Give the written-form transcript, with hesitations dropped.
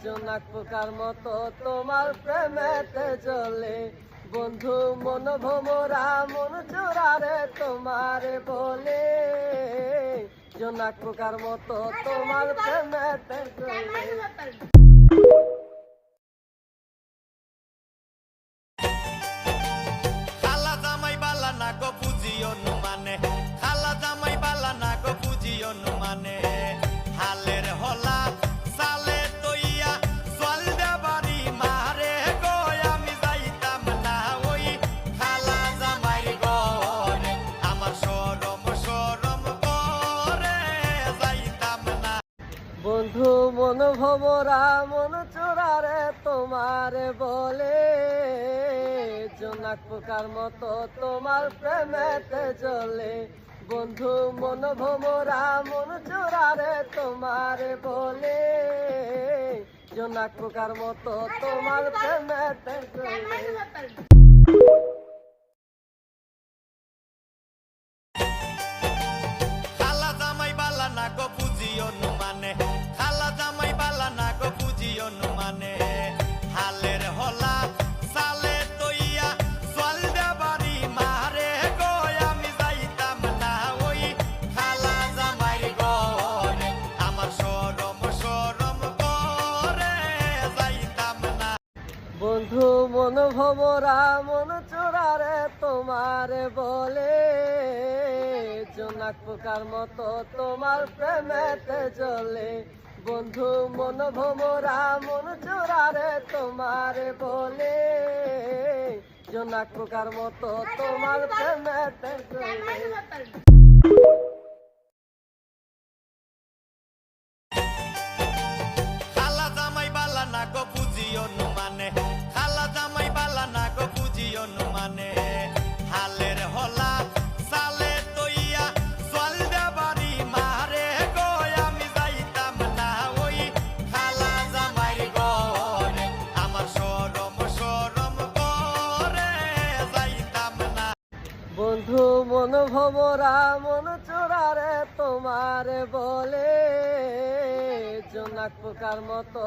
জোনাক পোকার মতো তোমার প্রেমেতে জ্বলে বন্ধু মন ভোমরা মন চোরারে তোমারে বলে জোনাক পোকার মতো তোমার প্রেমেতে জ্বলে। খালা জামাই বালা না গো বুঝিও নু মানে, খালা জামাই বালা না গো বুঝিও নু মানে, হালের হলা সালে তইয়া জল দেবারি মারে গো আমি যাইতাম না ওই খালা জামাই ঘরে, আমার শরম শরম করে যাইতাম না। বন্ধু মন ভোমরা মন চোরারে তোমারে বলে জোনাক পোকার মতো তোমার প্রেমেতে জ্বলে বন্ধু মন ভোমরা মন চোরারে তোমারে বলে জোনাক পোকার মতো তোমার প্রেমেতে জ্বলে। খালা জামাই বালা না গো বুঝিও নু মানে, খালা জামাই বালা না গো বুঝিও নু মানে, হালের হলা সালে তইয়া জল দেবারি মারে গো আমি যাইতাম না ওই খালা জামাই ঘরে, আমার শরম শরম করে যাইতাম না। বন্ধু মন ভোমরা মন চোরারে তোমারে বলে জোনাক পোকার মতো তোমার প্রেমেতে জ্বলে বন্ধু মন ভোমরা মন চোরারে তোমারে বলে জোনাক পোকার মতো তোমার প্রেমেতে জ্বলে। খালা জামাই বালা না গো বুঝিও নু মানে, খালা জামাই বালা না গো বুঝিও নু মানে, হালের হলা সালে তইয়া জল দেবারি মারে গো আমি যাইতাম না ওই খালা জামাই ঘরে, আমার শরম শরম করে যাইতাম না। বন্ধু মন ভোমরা মন চোরারে তোমারে বলে জোনাক পোকার মতো